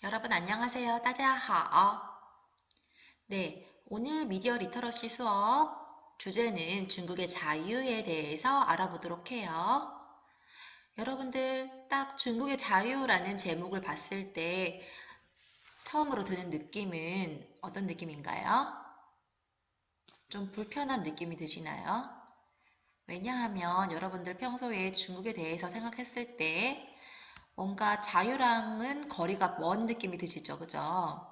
여러분 안녕하세요. 大家好. 네, 오늘 미디어 리터러시 수업 주제는 중국의 자유에 대해서 알아보도록 해요. 여러분들 딱 중국의 자유라는 제목을 봤을 때 처음으로 드는 느낌은 어떤 느낌인가요? 좀 불편한 느낌이 드시나요? 왜냐하면 여러분들 평소에 중국에 대해서 생각했을 때 뭔가 자유랑은 거리가 먼 느낌이 드시죠, 그죠?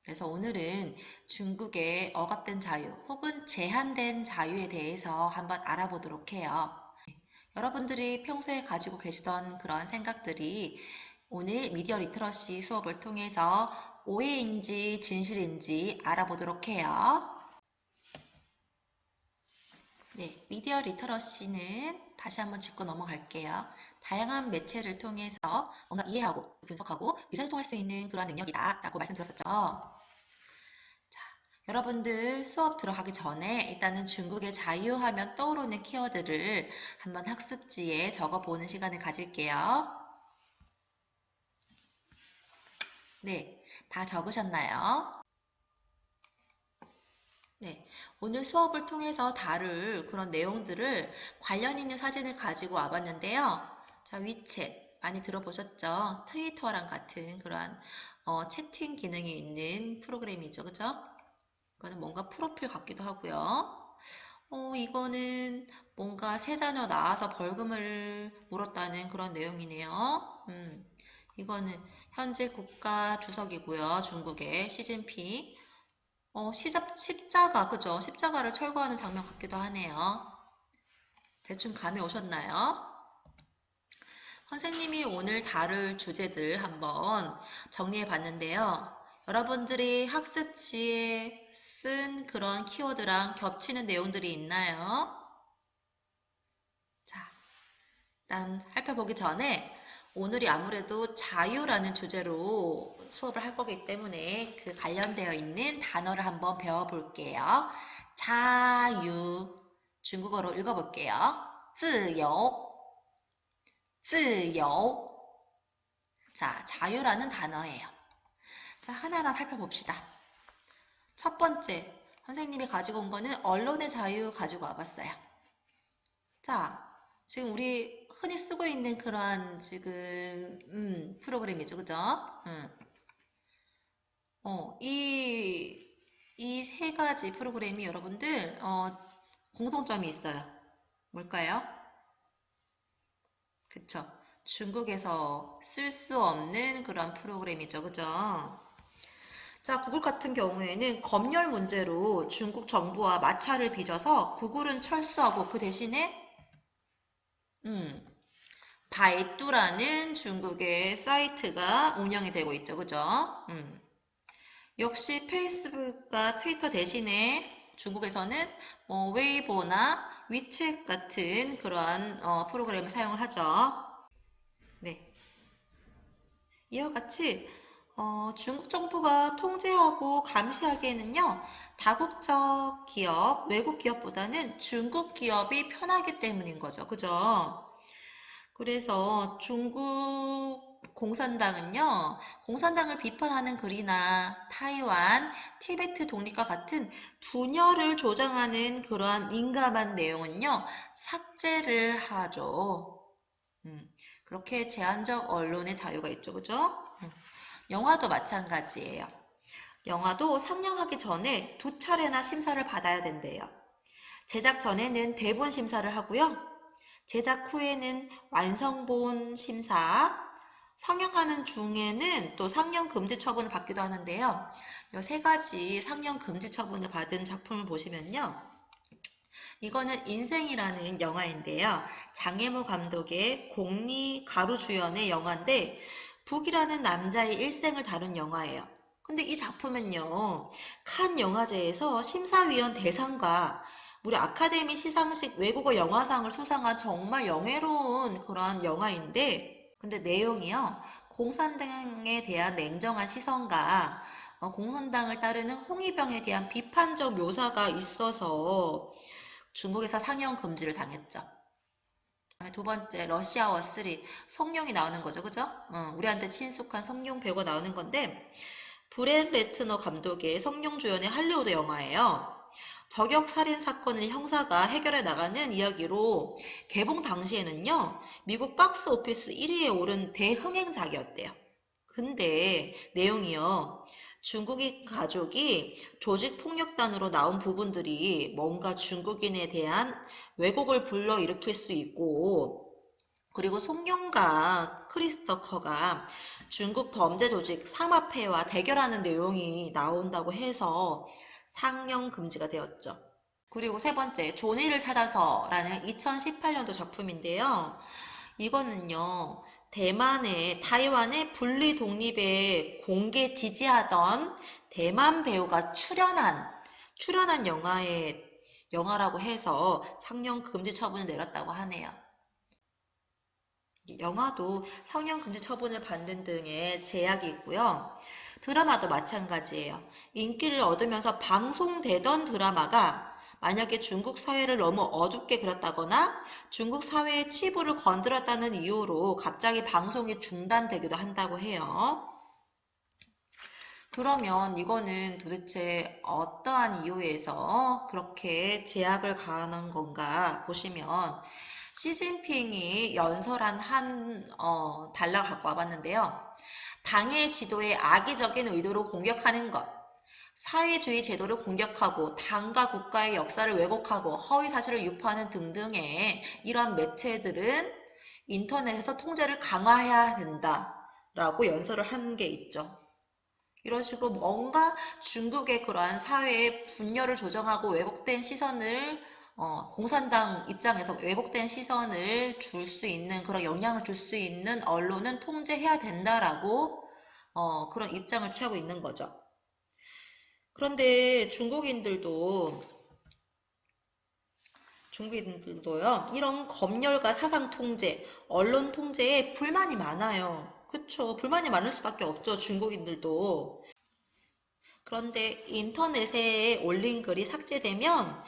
그래서 오늘은 중국의 억압된 자유 혹은 제한된 자유에 대해서 한번 알아보도록 해요. 여러분들이 평소에 가지고 계시던 그런 생각들이 오늘 미디어 리터러시 수업을 통해서 오해인지 진실인지 알아보도록 해요. 네, 미디어 리터러시는 다시 한번 짚고 넘어갈게요. 다양한 매체를 통해서 뭔가 이해하고 분석하고 의사소통할 수 있는 그런 능력이다 라고 말씀드렸었죠. 여러분들 수업 들어가기 전에 일단은 중국의 자유하면 떠오르는 키워드를 한번 학습지에 적어보는 시간을 가질게요. 네, 다 적으셨나요? 네, 오늘 수업을 통해서 다룰 그런 내용들을 관련 있는 사진을 가지고 와봤는데요. 자, 위챗 많이 들어보셨죠? 트위터랑 같은 그런 채팅 기능이 있는 프로그램이죠, 그죠? 이거는 뭔가 프로필 같기도 하고요. 이거는 뭔가 세 자녀 낳아서 벌금을 물었다는 그런 내용이네요. 이거는 현재 국가 주석이고요. 중국의 시진핑. 십자가, 그죠? 십자가를 철거하는 장면 같기도 하네요. 대충 감이 오셨나요? 선생님이 오늘 다룰 주제들 한번 정리해 봤는데요. 여러분들이 학습지에 쓴 그런 키워드랑 겹치는 내용들이 있나요? 자, 일단 살펴보기 전에 오늘이 아무래도 자유라는 주제로 수업을 할 거기 때문에 그 관련되어 있는 단어를 한번 배워볼게요. 자유, 중국어로 읽어볼게요. 自由,自由. 자, 자유라는 단어예요. 자, 하나하나 살펴봅시다. 첫 번째, 선생님이 가지고 온 거는 언론의 자유 가지고 와봤어요. 자, 지금 우리 흔히 쓰고 있는 그러한 지금 프로그램이죠, 그죠? 이 세 가지 프로그램이 여러분들 공통점이 있어요. 뭘까요? 그쵸? 중국에서 쓸 수 없는 그런 프로그램이죠, 그죠? 자, 구글 같은 경우에는 검열 문제로 중국 정부와 마찰을 빚어서 구글은 철수하고 그 대신에 음, 바이두라는 중국의 사이트가 운영이 되고 있죠. 그죠? 역시 페이스북과 트위터 대신에 중국에서는 뭐 웨이보나 위챗 같은 그러한 프로그램을 사용을 하죠. 네. 이와 같이 중국 정부가 통제하고 감시하기에는요, 다국적 기업, 외국 기업보다는 중국 기업이 편하기 때문인 거죠. 그죠? 그래서 중국 공산당은요, 공산당을 비판하는 글이나 타이완, 티베트 독립과 같은 분열을 조장하는 그러한 민감한 내용은요, 삭제를 하죠. 그렇게 제한적 언론의 자유가 있죠, 그죠? 영화도 마찬가지예요. 영화도 상영하기 전에 2차례나 심사를 받아야 된대요. 제작 전에는 대본 심사를 하고요. 제작 후에는 완성본 심사, 상영하는 중에는 또 상영 금지 처분을 받기도 하는데요. 이 세 가지 상영 금지 처분을 받은 작품을 보시면요. 이거는 인생이라는 영화인데요. 장혜모 감독의 공리 가루 주연의 영화인데 북이라는 남자의 일생을 다룬 영화예요. 근데 이 작품은요. 칸 영화제에서 심사위원 대상과 무려 아카데미 시상식 외국어 영화상을 수상한 정말 영예로운 그런 영화인데 근데 내용이요. 공산당에 대한 냉정한 시선과 공산당을 따르는 홍위병에 대한 비판적 묘사가 있어서 중국에서 상영 금지를 당했죠. 두 번째, 러시아워 3. 성룡이 나오는 거죠. 그죠? 우리한테 친숙한 성룡 배우가 나오는 건데, 브렛 레트너 감독의 성룡 주연의 할리우드 영화예요. 저격 살인 사건을 형사가 해결해 나가는 이야기로 개봉 당시에는요, 미국 박스 오피스 1위에 오른 대흥행작이었대요. 근데 내용이요, 중국인 가족이 조직폭력단으로 나온 부분들이 뭔가 중국인에 대한 왜곡을 불러일으킬 수 있고, 그리고 송룡과 크리스토커가 중국 범죄 조직 삼합회와 대결하는 내용이 나온다고 해서 상영 금지가 되었죠. 그리고 세 번째, 존위를 찾아서라는 2018년도 작품인데요. 이거는요, 타이완의 분리 독립에 공개 지지하던 대만 배우가 출연한 영화라고 해서 상영 금지 처분을 내렸다고 하네요. 영화도 상영 금지 처분을 받는 등의 제약이 있고요. 드라마도 마찬가지예요. 인기를 얻으면서 방송되던 드라마가 만약에 중국 사회를 너무 어둡게 그렸다거나 중국 사회의 치부를 건드렸다는 이유로 갑자기 방송이 중단되기도 한다고 해요. 그러면 이거는 도대체 어떠한 이유에서 그렇게 제약을 가하는 건가 보시면 시진핑이 연설한 단락을 갖고 와봤는데요. 당의 지도에 악의적인 의도로 공격하는 것, 사회주의 제도를 공격하고 당과 국가의 역사를 왜곡하고 허위사실을 유포하는 등등의 이러한 매체들은 인터넷에서 통제를 강화해야 된다라고 연설을 한 게 있죠. 이런 식으로 뭔가 중국의 그러한 사회의 분열을 조정하고 왜곡된 시선을 공산당 입장에서 왜곡된 시선을 줄 수 있는 그런 영향을 줄 수 있는 언론은 통제해야 된다라고 그런 입장을 취하고 있는 거죠. 그런데 중국인들도요, 이런 검열과 사상 통제, 언론 통제에 불만이 많아요. 그쵸? 불만이 많을 수밖에 없죠, 중국인들도. 그런데 인터넷에 올린 글이 삭제되면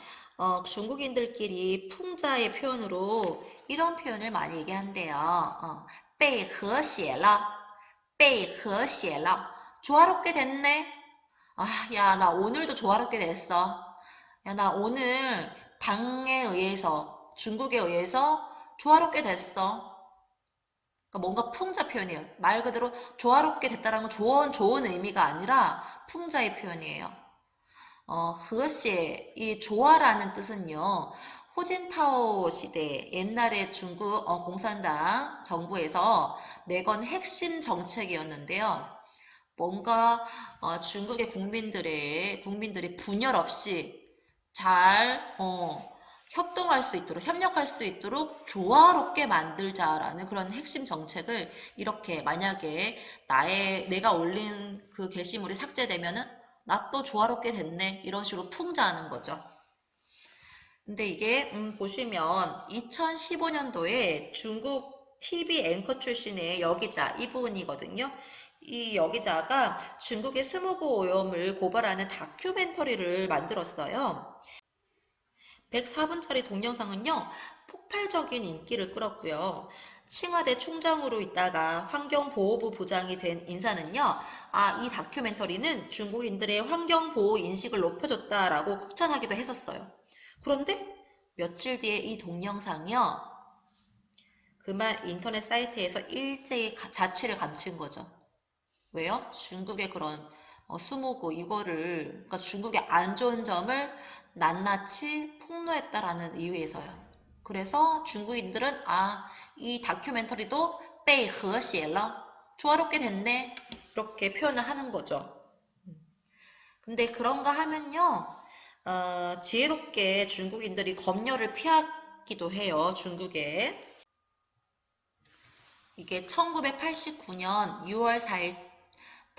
중국인들끼리 풍자의 표현으로 이런 표현을 많이 얘기한대요. 被和谐了，被和谐了. 조화롭게 됐네. 야, 나 오늘도 조화롭게 됐어. 야, 나 오늘 중국에 의해서 조화롭게 됐어. 그러니까 뭔가 풍자 표현이에요. 말 그대로 조화롭게 됐다는 건 좋은 의미가 아니라 풍자의 표현이에요. 이 조화라는 뜻은요, 호진타오 시대, 옛날에 중국 공산당 정부에서 내건 핵심 정책이었는데요. 뭔가 중국의 국민들이 분열 없이 잘 협력할 수 있도록 조화롭게 만들자라는 그런 핵심 정책을 이렇게 만약에 내가 올린 그 게시물이 삭제되면은 나 또 조화롭게 됐네 이런 식으로 풍자하는 거죠. 근데 이게 보시면 2015년도에 중국 TV 앵커 출신의 여기자 이분이거든요. 이 여기자가 중국의 스모그 오염을 고발하는 다큐멘터리를 만들었어요. 104분짜리 동영상은요, 폭발적인 인기를 끌었고요. 칭화대 총장으로 있다가 환경보호부 부장이 된 인사는요, 이 다큐멘터리는 중국인들의 환경보호 인식을 높여줬다라고 극찬하기도 했었어요. 그런데 며칠 뒤에 이 동영상이요, 그만 인터넷 사이트에서 일제히 자취를 감춘 거죠. 왜요? 중국의 그런 스모그 그러니까 중국의 안 좋은 점을 낱낱이 폭로했다라는 이유에서요. 그래서 중국인들은 이 다큐멘터리도 被和谐了, 조화롭게 됐네 이렇게 표현을 하는 거죠. 근데 그런가 하면요, 지혜롭게 중국인들이 검열을 피하기도 해요. 중국에. 이게 1989년 6월 4일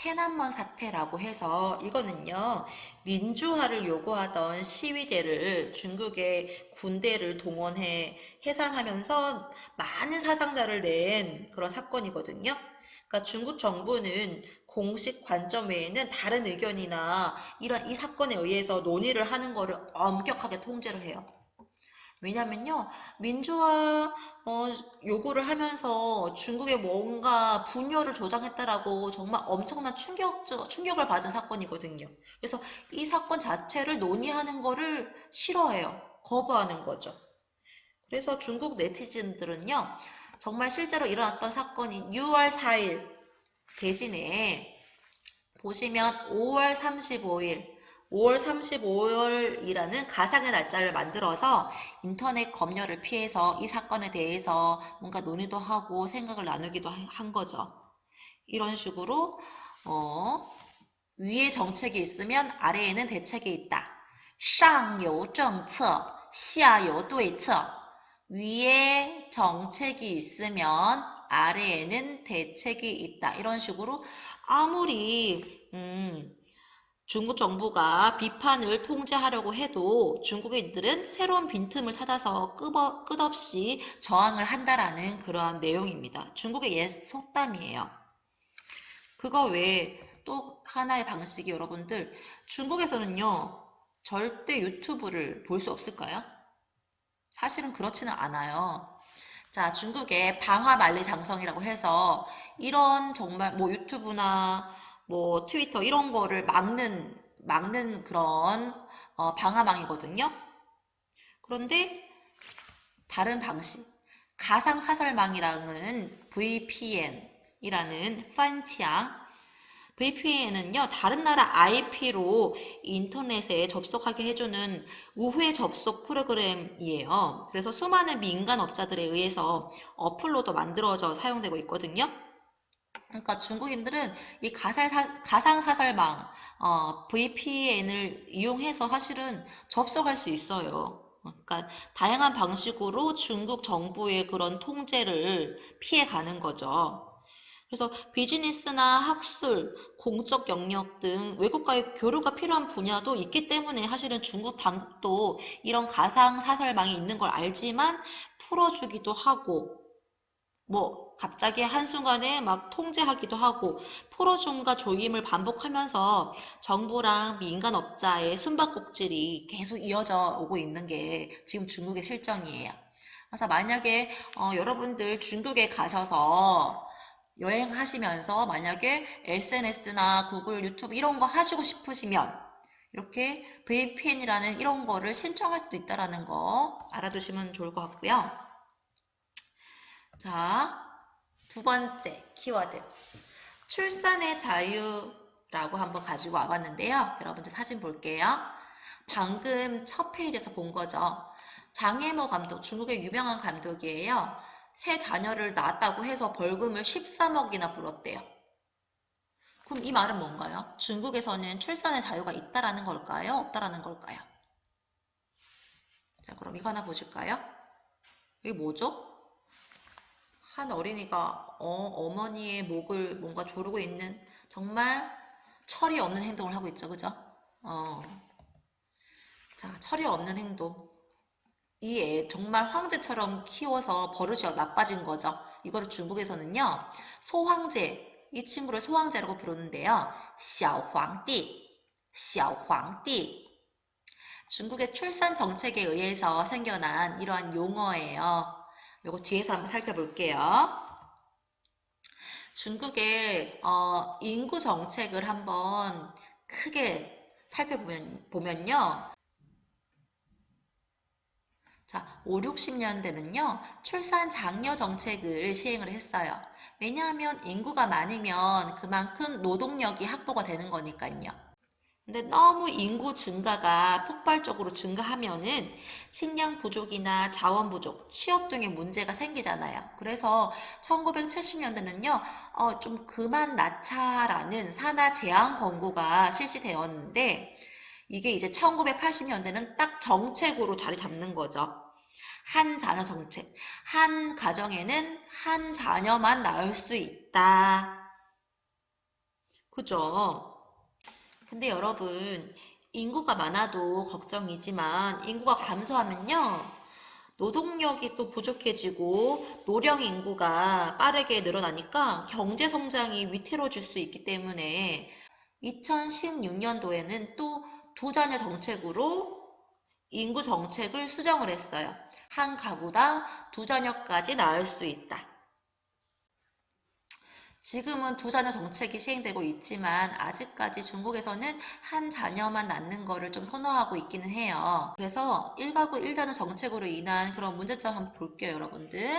天安문 사태라고 해서 이거는요, 민주화를 요구하던 시위대를 중국의 군대를 동원해 해산하면서 많은 사상자를 낸 그런 사건이거든요. 그러니까 중국 정부는 공식 관점 외에는 다른 의견이나 이 사건에 의해서 논의를 하는 거를 엄격하게 통제를 해요. 왜냐면요, 민주화 요구를 하면서 중국에 뭔가 분열을 조장했다라고 정말 엄청난 충격을 받은 사건이거든요. 그래서 이 사건 자체를 논의하는 거를 싫어해요. 거부하는 거죠. 그래서 중국 네티즌들은요, 정말 실제로 일어났던 사건인 6월 4일 대신에 보시면 5월 35일, 5월 35일이라는 가상의 날짜를 만들어서 인터넷 검열을 피해서 이 사건에 대해서 뭔가 논의도 하고 생각을 나누기도 한 거죠. 이런 식으로 위에 정책이 있으면 아래에는 대책이 있다. 上有政策, 下有对策. 위에 정책이 있으면 아래에는 대책이 있다. 이런 식으로 아무리 중국 정부가 비판을 통제하려고 해도 중국인들은 새로운 빈틈을 찾아서 끝없이 저항을 한다라는 그러한 내용입니다. 중국의 옛 속담이에요. 그거 외에 또 하나의 방식이 여러분들, 중국에서는요, 절대 유튜브를 볼 수 없을까요? 사실은 그렇지는 않아요. 자, 중국의 방화만리장성이라고 해서 이런 정말 뭐 유튜브나 뭐 트위터 이런 거를 막는 그런 방화망이거든요. 그런데 다른 방식, 가상사설망이라는 VPN이라는 판치앙, VPN은요, 다른 나라 IP로 인터넷에 접속하게 해주는 우회 접속 프로그램이에요. 그래서 수많은 민간업자들에 의해서 어플로도 만들어져 사용되고 있거든요. 그러니까 중국인들은 이 가상사설망, VPN을 이용해서 사실은 접속할 수 있어요. 그러니까 다양한 방식으로 중국 정부의 그런 통제를 피해가는 거죠. 그래서 비즈니스나 학술, 공적 영역 등 외국과의 교류가 필요한 분야도 있기 때문에 사실은 중국 당국도 이런 가상 사설망이 있는 걸 알지만 풀어주기도 하고 뭐 갑자기 한순간에 막 통제하기도 하고 풀어줌과 조임을 반복하면서 정부랑 민간업자의 숨바꼭질이 계속 이어져 오고 있는 게 지금 중국의 실정이에요. 그래서 만약에 여러분들 중국에 가셔서 여행하시면서 만약에 SNS나 구글, 유튜브 이런 거 하시고 싶으시면 이렇게 VPN이라는 이런 거를 신청할 수도 있다는 거 알아두시면 좋을 것 같고요. 자, 두 번째 키워드. 출산의 자유라고 한번 가지고 와봤는데요. 여러분들 사진 볼게요. 방금 첫 페이지에서 본 거죠. 장혜모 감독, 중국의 유명한 감독이에요. 새 자녀를 낳았다고 해서 벌금을 13억이나 물었대요. 그럼 이 말은 뭔가요? 중국에서는 출산의 자유가 있다라는 걸까요? 없다라는 걸까요? 자, 그럼 이거 하나 보실까요? 이게 뭐죠? 한 어린이가 어머니의 목을 뭔가 조르고 있는 정말 철이 없는 행동을 하고 있죠. 그죠? 자, 철이 없는 행동. 이 애 정말 황제처럼 키워서 버릇이 나빠진 거죠. 이거를 중국에서는요. 소황제, 이 친구를 소황제라고 부르는데요. 小皇帝, 小皇帝. 중국의 출산 정책에 의해서 생겨난 이러한 용어예요. 요거 뒤에서 한번 살펴볼게요. 중국의 인구 정책을 한번 크게 살펴보면요. 자, 5, 60년대는요, 출산 장려 정책을 시행을 했어요. 왜냐하면 인구가 많으면 그만큼 노동력이 확보가 되는 거니까요. 근데 너무 인구 증가가 폭발적으로 증가하면은 식량 부족이나 자원 부족, 취업 등의 문제가 생기잖아요. 그래서 1970년대는요, 좀 그만 낳자라는 산하 제한 권고가 실시되었는데, 이게 이제 1980년대는 딱 정책으로 자리 잡는 거죠. 한 자녀 정책. 한 가정에는 한 자녀만 낳을 수 있다. 그죠? 근데 여러분, 인구가 많아도 걱정이지만 인구가 감소하면요. 노동력이 또 부족해지고 노령 인구가 빠르게 늘어나니까 경제 성장이 위태로워질 수 있기 때문에 2016년도에는 또 두 자녀 정책으로 인구 정책을 수정을 했어요. 한 가구당 2자녀까지 낳을 수 있다. 지금은 2자녀 정책이 시행되고 있지만 아직까지 중국에서는 한 자녀만 낳는 거를 좀 선호하고 있기는 해요. 그래서 1가구 1자녀 정책으로 인한 그런 문제점 한번 볼게요, 여러분들.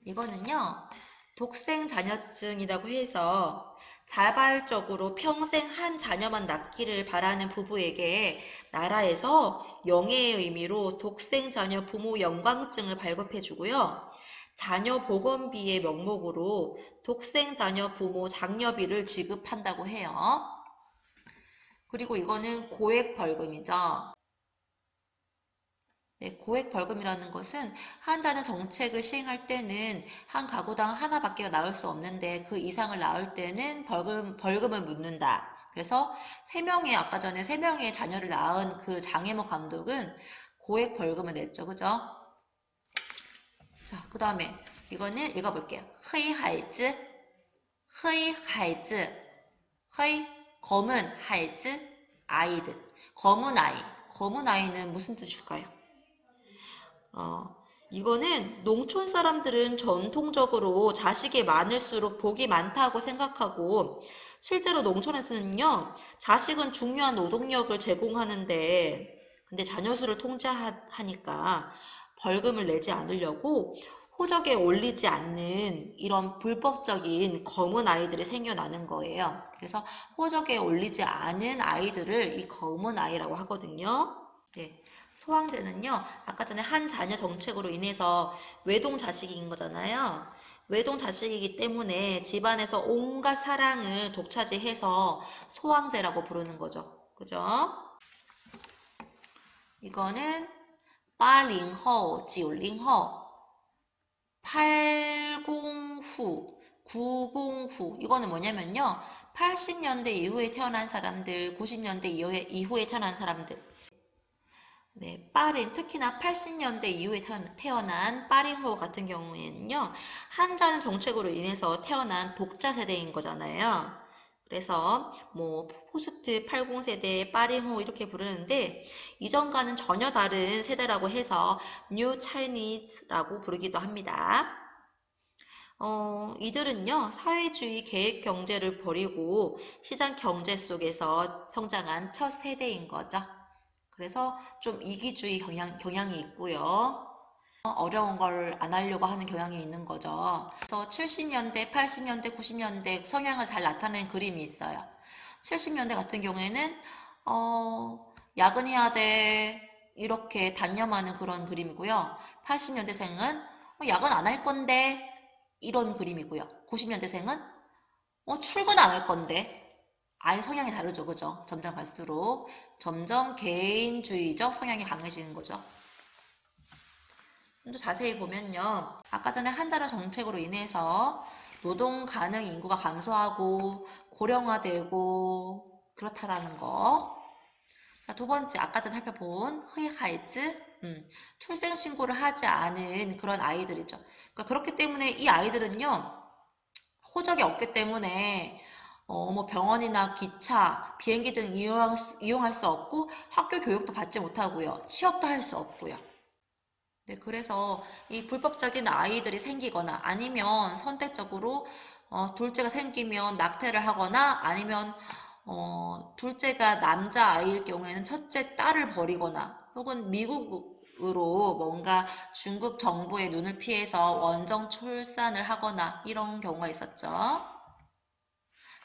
이거는요, 독생 자녀증이라고 해서 자발적으로 평생 한 자녀만 낳기를 바라는 부부에게 나라에서 영예의 의미로 독생 자녀 부모 영광증을 발급해 주고요. 자녀 보건비의 명목으로 독생 자녀 부모 장려비를 지급한다고 해요. 그리고 이거는 고액 벌금이죠. 네, 고액 벌금이라는 것은 한 자녀 정책을 시행할 때는 한 가구당 하나밖에 낳을 수 없는데 그 이상을 낳을 때는 벌금을 묻는다. 그래서 아까 전에 3명의 자녀를 낳은 그 장혜모 감독은 고액 벌금을 냈죠. 그죠? 자, 그 다음에 이거는 읽어볼게요. 허이 하이즈, 허이 하이즈, 허이 검은 하이즈, 아이들. 검은 아이. 검은 아이는 무슨 뜻일까요? 이거는 농촌 사람들은 전통적으로 자식이 많을수록 복이 많다고 생각하고 실제로 농촌에서는요, 자식은 중요한 노동력을 제공하는데 근데 자녀 수를 통제하니까 벌금을 내지 않으려고 호적에 올리지 않는 이런 불법적인 검은 아이들이 생겨나는 거예요. 그래서 호적에 올리지 않은 아이들을 이 검은 아이라고 하거든요. 네. 소황제는요, 아까 전에 한 자녀 정책으로 인해서 외동 자식인 거잖아요. 외동 자식이기 때문에 집안에서 온갖 사랑을 독차지해서 소황제라고 부르는 거죠. 그죠? 이거는 80호, 90호, 80후, 90후. 이거는 뭐냐면요. 80년대 이후에 태어난 사람들, 90년대 이후에 태어난 사람들. 네, 특히나 80년대 이후에 태어난 빠링호 같은 경우에는요, 한자는 정책으로 인해서 태어난 독자 세대인 거잖아요. 그래서 뭐 포스트 80세대, 빠링호 이렇게 부르는데 이전과는 전혀 다른 세대라고 해서 뉴 차이니즈라고 부르기도 합니다. 이들은요, 사회주의 계획 경제를 버리고 시장 경제 속에서 성장한 첫 세대인 거죠. 그래서 좀 이기주의 경향이 있고요. 어려운 걸 안 하려고 하는 경향이 있는 거죠. 그래서 70년대, 80년대, 90년대 성향을 잘 나타낸 그림이 있어요. 70년대 같은 경우에는 야근해야 돼 이렇게 단념하는 그런 그림이고요. 80년대생은 야근 안 할 건데 이런 그림이고요. 90년대생은 출근 안 할 건데 아예 성향이 다르죠. 그죠? 점점 갈수록 점점 개인주의적 성향이 강해지는 거죠. 좀 더 자세히 보면요. 아까 전에 한자라 정책으로 인해서 노동 가능 인구가 감소하고 고령화되고 그렇다라는 거. 자, 두 번째, 아까 전에 살펴본 허이하이즈, 출생 신고를 하지 않은 그런 아이들이죠. 그러니까 그렇기 때문에 이 아이들은요, 호적이 없기 때문에 뭐 병원이나 기차, 비행기 등 이용할 수 없고 학교 교육도 받지 못하고요. 취업도 할 수 없고요. 네, 그래서 이 불법적인 아이들이 생기거나 아니면 선택적으로 둘째가 생기면 낙태를 하거나 아니면 둘째가 남자아이일 경우에는 첫째 딸을 버리거나 혹은 미국으로 뭔가 중국 정부의 눈을 피해서 원정 출산을 하거나 이런 경우가 있었죠.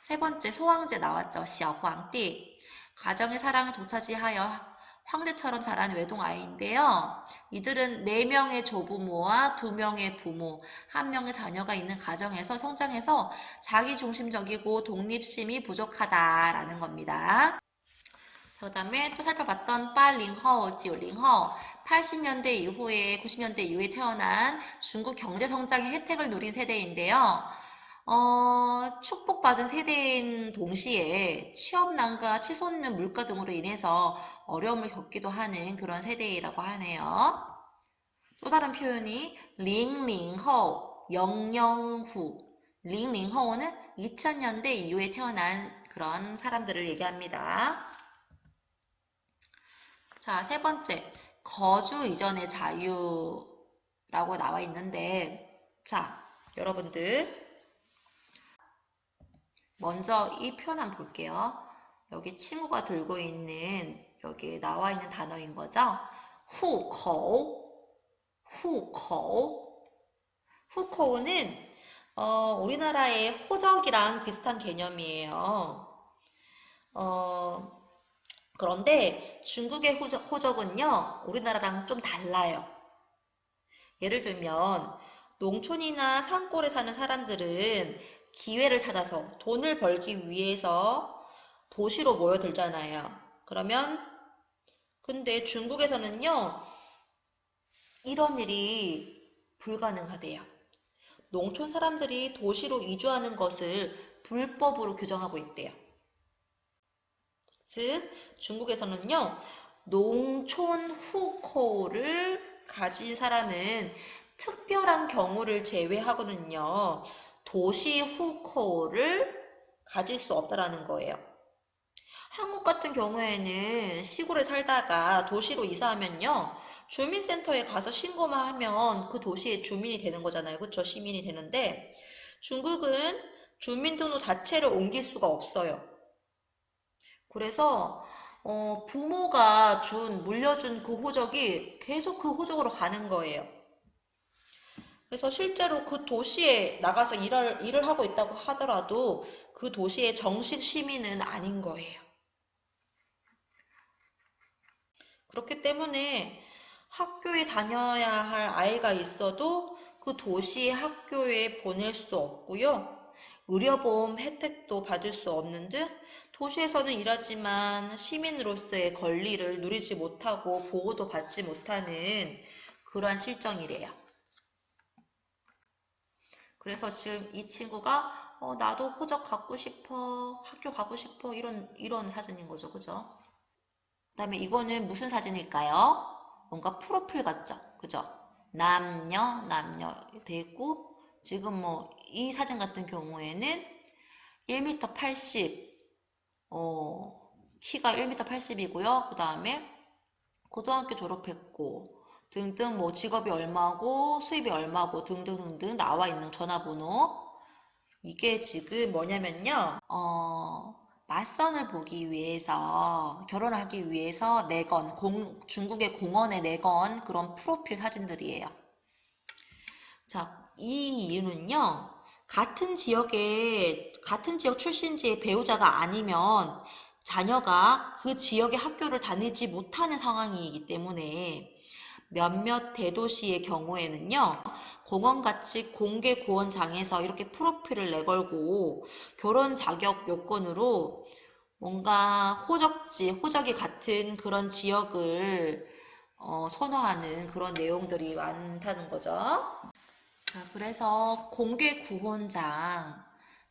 세 번째, 소황제 나왔죠. 小皇帝. 가정의 사랑을 독차지하여 황제처럼 자란 외동아이인데요. 이들은 4명의 조부모와 2명의 부모, 1명의 자녀가 있는 가정에서 성장해서 자기중심적이고 독립심이 부족하다라는 겁니다. 그 다음에 또 살펴봤던 80호, 90호, 80년대 이후에 90년대 이후에 태어난 중국 경제성장의 혜택을 누린 세대인데요. 축복받은 세대인 동시에 취업난과 치솟는 물가 등으로 인해서 어려움을 겪기도 하는 그런 세대라고 하네요. 또 다른 표현이 링링호, 영영후. 링링호는 2000년대 이후에 태어난 그런 사람들을 얘기합니다. 자, 세 번째, 거주 이전의 자유라고 나와 있는데, 자, 여러분들 먼저 이 표현 한번 볼게요. 여기 친구가 들고 있는 여기 나와 있는 단어인 거죠. 후口, 후口. 후口는 우리나라의 호적이랑 비슷한 개념이에요. 그런데 중국의 호적은요, 우리나라랑 좀 달라요. 예를 들면 농촌이나 산골에 사는 사람들은 기회를 찾아서 돈을 벌기 위해서 도시로 모여들잖아요. 그러면 근데 중국에서는요, 이런 일이 불가능하대요. 농촌 사람들이 도시로 이주하는 것을 불법으로 규정하고 있대요. 즉, 중국에서는요, 농촌 후코를 가진 사람은 특별한 경우를 제외하고는요, 도시 후코를 가질 수 없다라는 거예요. 한국 같은 경우에는 시골에 살다가 도시로 이사하면요, 주민센터에 가서 신고만 하면 그 도시의 주민이 되는 거잖아요. 그쵸? 시민이 되는데, 중국은 주민등록 자체를 옮길 수가 없어요. 그래서 부모가 물려준 그 호적이 계속 그 호적으로 가는 거예요. 그래서 실제로 그 도시에 나가서 일을 하고 있다고 하더라도 그 도시의 정식 시민은 아닌 거예요. 그렇기 때문에 학교에 다녀야 할 아이가 있어도 그 도시 학교에 보낼 수 없고요. 의료보험 혜택도 받을 수 없는 등 도시에서는 일하지만 시민으로서의 권리를 누리지 못하고 보호도 받지 못하는 그러한 실정이래요. 그래서 지금 이 친구가 나도 호적 갖고 싶어, 학교 가고 싶어 이런 사진인 거죠. 그죠? 그 다음에 이거는 무슨 사진일까요? 뭔가 프로필 같죠? 그죠? 남녀 돼 있고 지금 뭐 이 사진 같은 경우에는 1m 80 키가 1m 80이고요. 그 다음에 고등학교 졸업했고 등등 뭐 직업이 얼마고 수입이 얼마고 등등등등 나와 있는 전화번호. 이게 지금 뭐냐면요. 맞선을 보기 위해서 결혼하기 위해서 내건 중국의 공원에 내건 그런 프로필 사진들이에요. 자, 이 이유는요. 같은 지역 출신지의 배우자가 아니면 자녀가 그 지역의 학교를 다니지 못하는 상황이기 때문에 몇몇 대도시의 경우에는요, 공원같이 공개 구원장에서 이렇게 프로필을 내걸고 결혼 자격 요건으로 뭔가 호적이 같은 그런 지역을 선호하는 그런 내용들이 많다는 거죠. 자, 그래서 공개 구원장.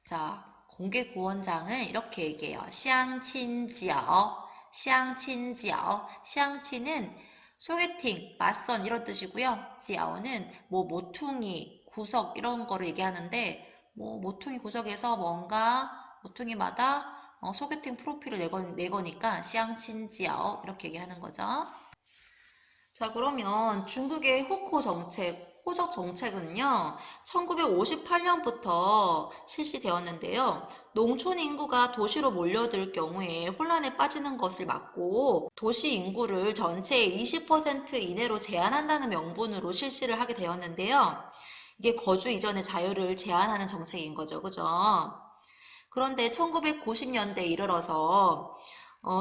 자, 공개 구원장은 이렇게 얘기해요. 샹친지ao, 샹친지ao. 샹친은 소개팅, 맞선 이런 뜻이고요. 지아오는 뭐 모퉁이, 구석 이런 거를 얘기하는데 뭐 모퉁이 구석에서 뭔가 모퉁이마다 소개팅 프로필을 내거니까 샹친지아오 이렇게 얘기하는 거죠. 자, 그러면 중국의 호적 정책은요, 1958년부터 실시되었는데요. 농촌 인구가 도시로 몰려들 경우에 혼란에 빠지는 것을 막고 도시 인구를 전체의 20% 이내로 제한한다는 명분으로 실시를 하게 되었는데요. 이게 거주 이전의 자유를 제한하는 정책인 거죠. 그죠? 그런데 1990년대에 이르러서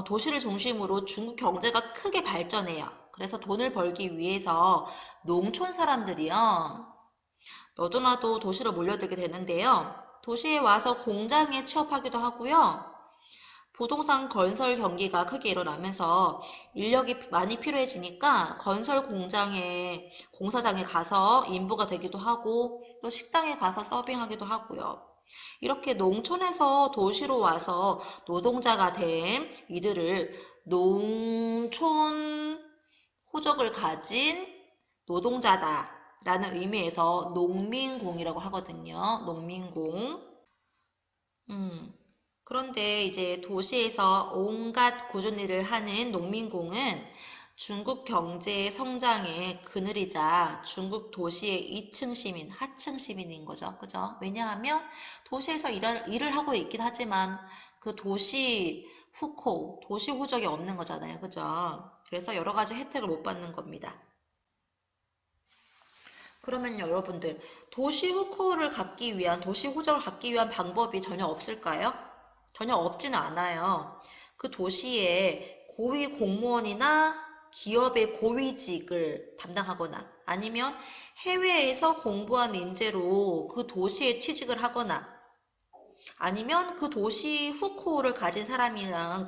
도시를 중심으로 중국 경제가 크게 발전해요. 그래서 돈을 벌기 위해서 농촌 사람들이요. 너도나도 도시로 몰려들게 되는데요. 도시에 와서 공장에 취업하기도 하고요. 부동산 건설 경기가 크게 일어나면서 인력이 많이 필요해지니까 건설 공사장에 가서 인부가 되기도 하고 또 식당에 가서 서빙하기도 하고요. 이렇게 농촌에서 도시로 와서 노동자가 된 이들을 농촌 호적을 가진 노동자다라는 의미에서 농민공이라고 하거든요. 농민공. 그런데 이제 도시에서 온갖 꾸준일을 하는 농민공은 중국 경제의 성장의 그늘이자 중국 도시의 2층 시민, 하층 시민인 거죠. 그죠? 왜냐하면 도시에서 일을 하고 있긴 하지만 그 도시 후코, 도시 후적이 없는 거잖아요. 그죠? 그래서 여러 가지 혜택을 못 받는 겁니다. 그러면 여러분들, 도시 후코를 갖기 위한, 도시 후적을 갖기 위한 방법이 전혀 없을까요? 전혀 없지는 않아요. 그 도시에 고위 공무원이나 기업의 고위직을 담당하거나 아니면 해외에서 공부한 인재로 그 도시에 취직을 하거나 아니면 그 도시 후코를 가진 사람이랑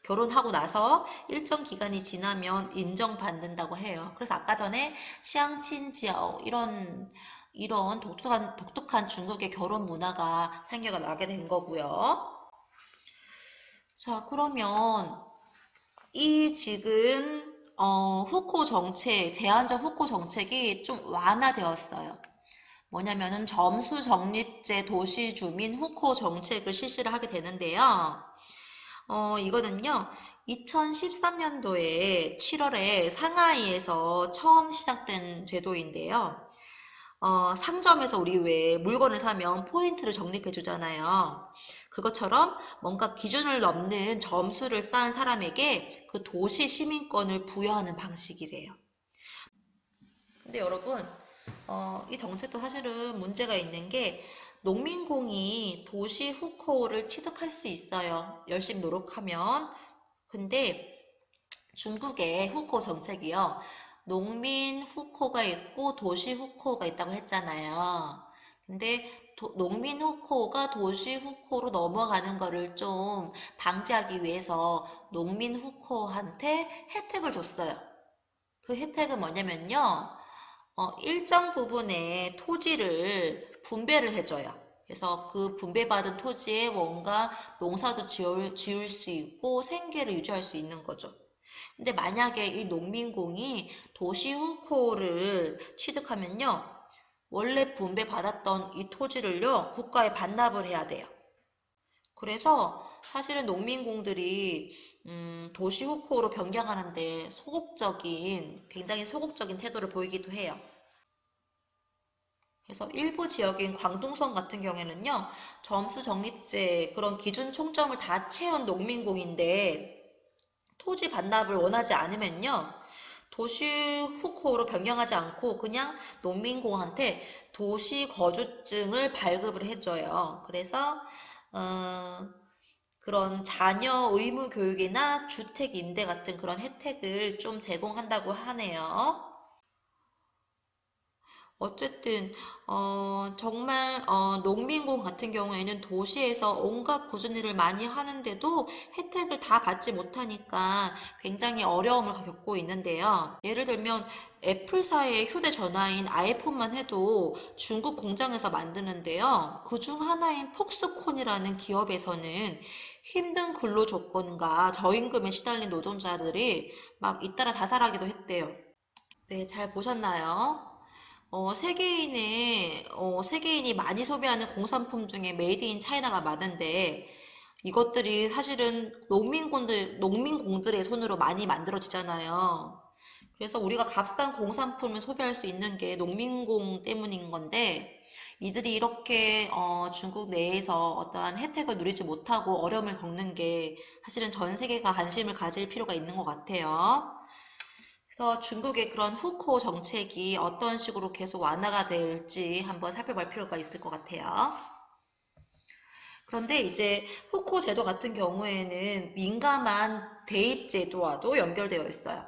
결혼하고 나서 일정 기간이 지나면 인정받는다고 해요. 그래서 아까 전에 시앙친지아오 이런 독특한 중국의 결혼 문화가 생겨가 나게 된 거고요. 자, 그러면 이 지금 후코 정책, 제한적 후코 정책이 좀 완화되었어요. 뭐냐면은 점수 적립제 도시 주민 후코 정책을 실시를 하게 되는데요. 이거는요. 2013년도에 7월에 상하이에서 처음 시작된 제도인데요. 상점에서 우리 왜 물건을 사면 포인트를 적립해 주잖아요. 그것처럼 뭔가 기준을 넘는 점수를 쌓은 사람에게 그 도시 시민권을 부여하는 방식이래요. 근데 여러분, 이 정책도 사실은 문제가 있는 게 농민공이 도시 후코를 취득할 수 있어요. 열심히 노력하면. 근데 중국의 후코 정책이요. 농민 후코가 있고 도시 후코가 있다고 했잖아요. 근데 농민 후코가 도시 후코로 넘어가는 거를 좀 방지하기 위해서 농민 후코한테 혜택을 줬어요. 그 혜택은 뭐냐면요. 일정 부분의 토지를 분배를 해줘요. 그래서 그 분배받은 토지에 뭔가 농사도 지을 수 있고 생계를 유지할 수 있는 거죠. 근데 만약에 이 농민공이 도시 후코를 취득하면요. 원래 분배받았던 이 토지를요. 국가에 반납을 해야 돼요. 그래서 사실은 농민공들이 도시 후코로 변경하는데 굉장히 소극적인 태도를 보이기도 해요. 그래서 일부 지역인 광둥성 같은 경우에는요, 점수 적립제 그런 기준 총점을 다 채운 농민공인데 토지 반납을 원하지 않으면요, 도시 후코로 변경하지 않고 그냥 농민공한테 도시 거주증을 발급을 해줘요. 그래서 그런 자녀 의무 교육이나 주택 임대 같은 그런 혜택을 좀 제공한다고 하네요. 어쨌든 정말 농민공 같은 경우에는 도시에서 온갖 꾸준일을 많이 하는데도 혜택을 다 받지 못하니까 굉장히 어려움을 겪고 있는데요. 예를 들면 애플사의 휴대전화인 아이폰만 해도 중국 공장에서 만드는데요. 그중 하나인 폭스콘이라는 기업에서는 힘든 근로 조건과 저임금에 시달린 노동자들이 막 잇따라 자살하기도 했대요. 네, 잘 보셨나요? 세계인이 많이 소비하는 공산품 중에 메이드 인 차이나가 많은데, 이것들이 사실은 농민공들의 손으로 많이 만들어지잖아요. 그래서 우리가 값싼 공산품을 소비할 수 있는 게 농민공 때문인 건데, 이들이 이렇게 중국 내에서 어떠한 혜택을 누리지 못하고 어려움을 겪는 게 사실은 전 세계가 관심을 가질 필요가 있는 것 같아요. 그래서 중국의 그런 후코 정책이 어떤 식으로 계속 완화가 될지 한번 살펴볼 필요가 있을 것 같아요. 그런데 이제 후코 제도 같은 경우에는 민감한 대입 제도와도 연결되어 있어요.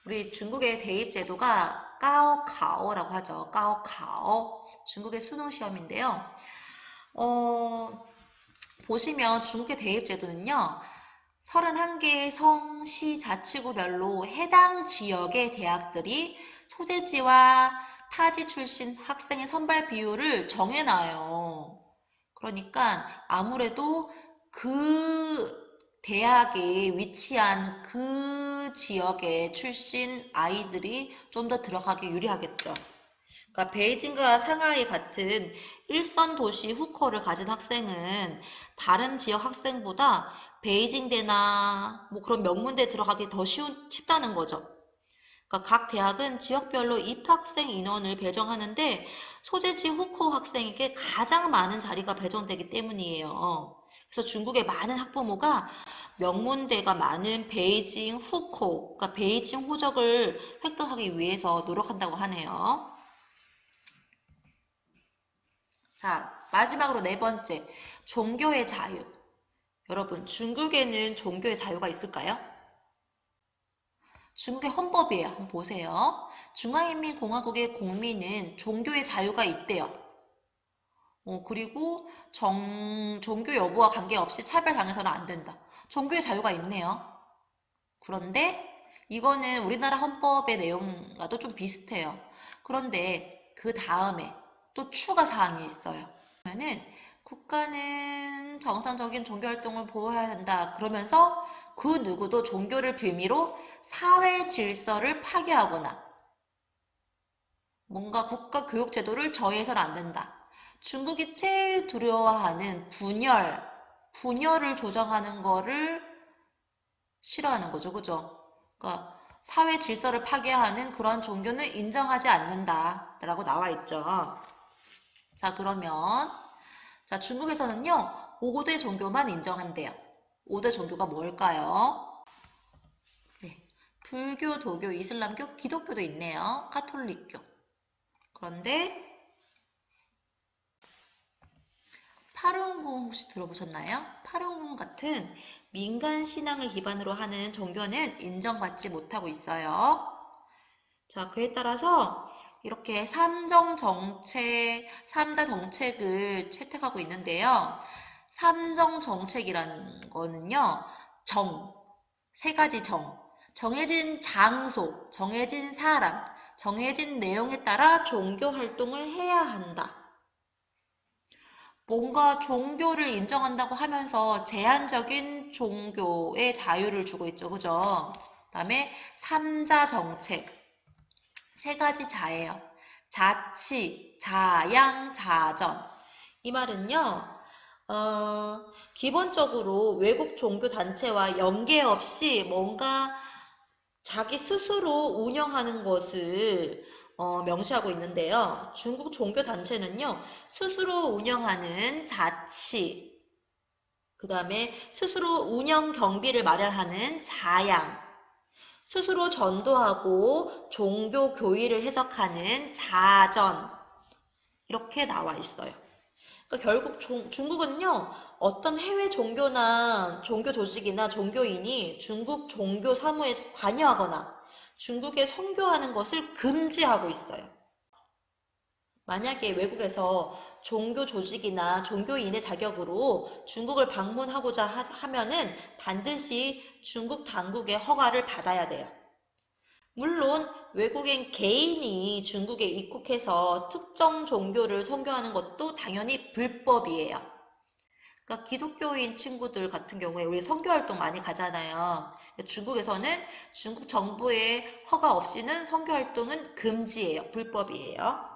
우리 중국의 대입 제도가 까오카오라고 하죠. 까오카오. 중국의 수능 시험인데요. 보시면 중국의 대입 제도는요. 31개의 성, 시, 자치구별로 해당 지역의 대학들이 소재지와 타지 출신 학생의 선발 비율을 정해놔요. 그러니까 아무래도 그 대학에 위치한 그 지역의 출신 아이들이 좀 더 들어가기 유리하겠죠. 그러니까 베이징과 상하이 같은 일선 도시 후커를 가진 학생은 다른 지역 학생보다 베이징대나 뭐 그런 명문대에 들어가기 더 쉽다는 거죠. 그러니까 각 대학은 지역별로 입학생 인원을 배정하는데 소재지 후커 학생에게 가장 많은 자리가 배정되기 때문이에요. 그래서 중국의 많은 학부모가 명문대가 많은 베이징 후커, 그러니까 베이징 호적을 획득하기 위해서 노력한다고 하네요. 자, 마지막으로 네 번째, 종교의 자유. 여러분, 중국에는 종교의 자유가 있을까요? 중국의 헌법이에요. 한번 보세요. 중화인민공화국의 국민은 종교의 자유가 있대요. 그리고 종교 여부와 관계없이 차별당해서는 안 된다. 종교의 자유가 있네요. 그런데 이거는 우리나라 헌법의 내용과도 좀 비슷해요. 그런데 그 다음에 또 추가 사항이 있어요. 그러면은 국가는 정상적인 종교활동을 보호해야 한다. 그러면서 그 누구도 종교를 빌미로 사회 질서를 파괴하거나 뭔가 국가 교육 제도를 저해해서는 안 된다. 중국이 제일 두려워하는 분열을 조장하는 거를 싫어하는 거죠. 그죠? 그러니까 사회 질서를 파괴하는 그런 종교는 인정하지 않는다. 라고 나와 있죠. 자, 그러면 자, 중국에서는요. 5대 종교만 인정한대요. 5대 종교가 뭘까요? 네, 불교, 도교, 이슬람교, 기독교도 있네요. 카톨릭교. 그런데 파룬궁 혹시 들어보셨나요? 파룬궁 같은 민간 신앙을 기반으로 하는 종교는 인정받지 못하고 있어요. 자, 그에 따라서 이렇게 삼자 정책을 채택하고 있는데요. 삼정 정책이라는 거는요. 세 가지 정해진 장소, 정해진 사람, 정해진 내용에 따라 종교 활동을 해야 한다. 뭔가 종교를 인정한다고 하면서 제한적인 종교의 자유를 주고 있죠. 그죠? 그 다음에 삼자 정책. 세 가지 자예요. 자치, 자양, 자전. 이 말은요. 기본적으로 외국 종교 단체와 연계 없이 뭔가 자기 스스로 운영하는 것을 명시하고 있는데요. 중국 종교 단체는요. 스스로 운영하는 자치, 그 다음에 스스로 운영 경비를 마련하는 자양, 스스로 전도하고 종교 교의를 해석하는 자전, 이렇게 나와 있어요. 그러니까 결국 중국은요, 어떤 해외 종교나 종교 조직이나 종교인이 중국 종교 사무에 관여하거나 중국에 선교하는 것을 금지하고 있어요. 만약에 외국에서 종교 조직이나 종교인의 자격으로 중국을 방문하고자 하면은 반드시 중국 당국의 허가를 받아야 돼요. 물론 외국인 개인이 중국에 입국해서 특정 종교를 선교하는 것도 당연히 불법이에요. 그러니까 기독교인 친구들 같은 경우에 우리 선교활동 많이 가잖아요. 중국에서는 중국 정부의 허가 없이는 선교활동은 금지예요. 불법이에요.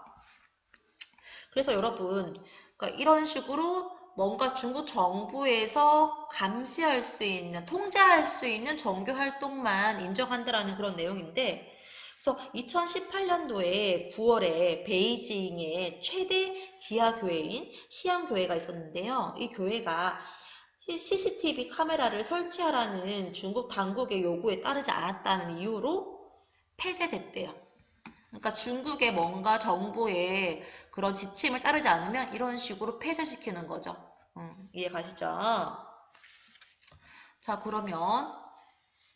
그래서 여러분, 그러니까 이런 식으로 뭔가 중국 정부에서 감시할 수 있는, 통제할 수 있는 종교 활동만 인정한다라는 그런 내용인데, 그래서 2018년도에 9월에 베이징의 최대 지하교회인 시안교회가 있었는데요. 이 교회가 CCTV 카메라를 설치하라는 중국 당국의 요구에 따르지 않았다는 이유로 폐쇄됐대요. 그러니까 중국의 뭔가 정부의 그런 지침을 따르지 않으면 이런 식으로 폐쇄시키는 거죠. 이해 가시죠? 자, 그러면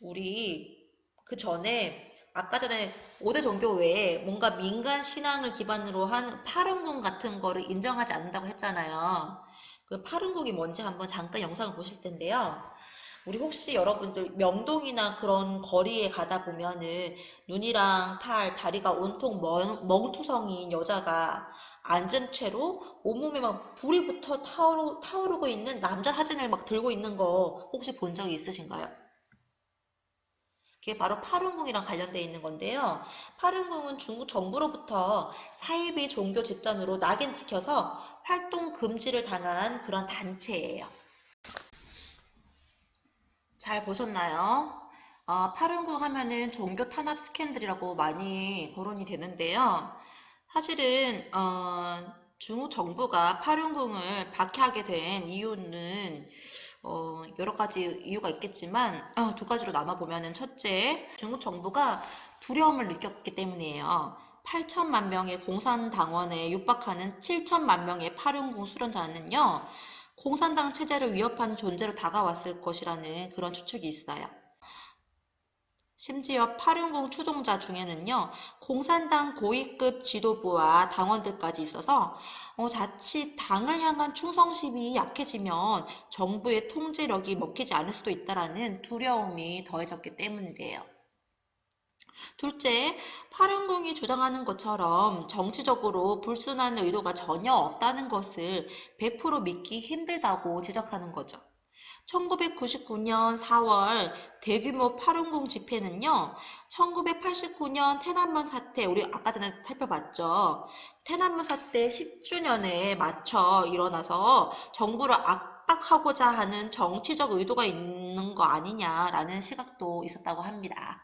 우리 그 전에 아까 전에 5대 종교 외에 뭔가 민간 신앙을 기반으로 한 파룬궁 같은 거를 인정하지 않는다고 했잖아요. 그 파룬궁이 뭔지 한번 잠깐 영상을 보실 텐데요. 우리 혹시 여러분들 명동이나 그런 거리에 가다 보면은 눈이랑 다리가 온통 멍투성이인 여자가 앉은 채로 온몸에 막 불이 붙어 타오르고 있는 남자 사진을 막 들고 있는 거 혹시 본 적이 있으신가요? 그게 바로 파룬궁이랑 관련되어 있는 건데요. 파룬궁은 중국 정부로부터 사이비 종교 집단으로 낙인 찍혀서 활동 금지를 당한 그런 단체예요. 잘 보셨나요? 파룬궁 하면은 종교 탄압 스캔들이라고 많이 거론이 되는데요. 사실은 중국 정부가 파룬궁을 박해하게 된 이유는 여러 가지 이유가 있겠지만 두 가지로 나눠보면은 첫째, 중국 정부가 두려움을 느꼈기 때문이에요. 8천만 명의 공산당원에 육박하는 7천만 명의 파룬궁 수련자는요, 공산당 체제를 위협하는 존재로 다가왔을 것이라는 그런 추측이 있어요. 심지어 파룬궁 추종자 중에는요, 공산당 고위급 지도부와 당원들까지 있어서 자칫 당을 향한 충성심이 약해지면 정부의 통제력이 먹히지 않을 수도 있다는 두려움이 더해졌기 때문이래요. 둘째, 파룬궁이 주장하는 것처럼 정치적으로 불순한 의도가 전혀 없다는 것을 100% 믿기 힘들다고 지적하는 거죠. 1999년 4월 대규모 파룬궁 집회는요, 1989년天安문 사태, 우리 아까 전에 살펴봤죠.天安문 사태 10주년에 맞춰 일어나서 정부를 압박하고자 하는 정치적 의도가 있는 거 아니냐라는 시각도 있었다고 합니다.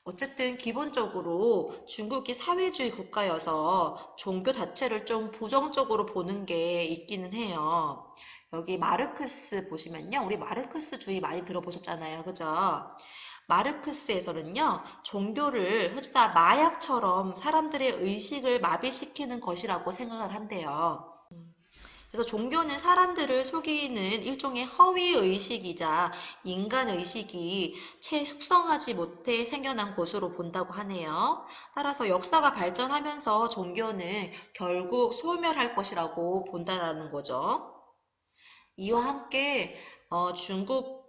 어쨌든 기본적으로 중국이 사회주의 국가여서 종교 자체를 좀 부정적으로 보는 게 있기는 해요. 여기 마르크스 보시면요. 우리 마르크스주의 많이 들어보셨잖아요. 그죠? 마르크스에서는요. 종교를 흡사 마약처럼 사람들의 의식을 마비시키는 것이라고 생각을 한대요. 그래서 종교는 사람들을 속이는 일종의 허위의식이자 인간의식이 채 숙성하지 못해 생겨난 것으로 본다고 하네요. 따라서 역사가 발전하면서 종교는 결국 소멸할 것이라고 본다라는 거죠. 이와 함께 중국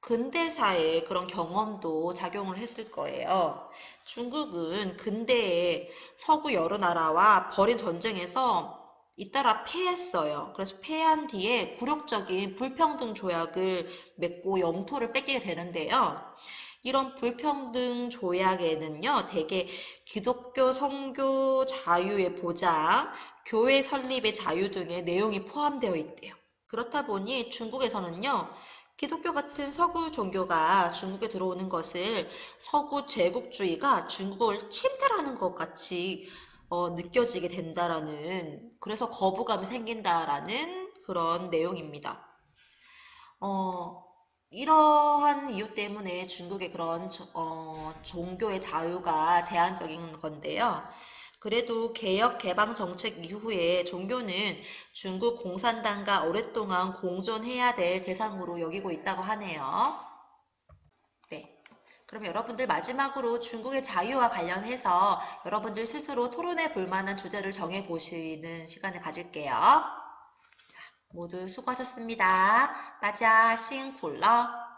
근대사의 그런 경험도 작용을 했을 거예요. 중국은 근대에 서구 여러 나라와 벌인 전쟁에서 잇따라 패했어요. 그래서 패한 뒤에 굴욕적인 불평등 조약을 맺고 영토를 뺏기게 되는데요. 이런 불평등 조약에는요, 대개 기독교 선교 자유의 보장, 교회 설립의 자유 등의 내용이 포함되어 있대요. 그렇다 보니 중국에서는요, 기독교 같은 서구 종교가 중국에 들어오는 것을 서구 제국주의가 중국을 침탈하는 것 같이 느껴지게 된다라는, 그래서 거부감이 생긴다라는 그런 내용입니다. 이러한 이유 때문에 중국의 그런 종교의 자유가 제한적인 건데요. 그래도 개혁 개방 정책 이후에 종교는 중국 공산당과 오랫동안 공존해야 될 대상으로 여기고 있다고 하네요. 네. 그럼 여러분들 마지막으로 중국의 자유와 관련해서 여러분들 스스로 토론해 볼 만한 주제를 정해 보시는 시간을 가질게요. 자, 모두 수고하셨습니다. 大家辛苦了。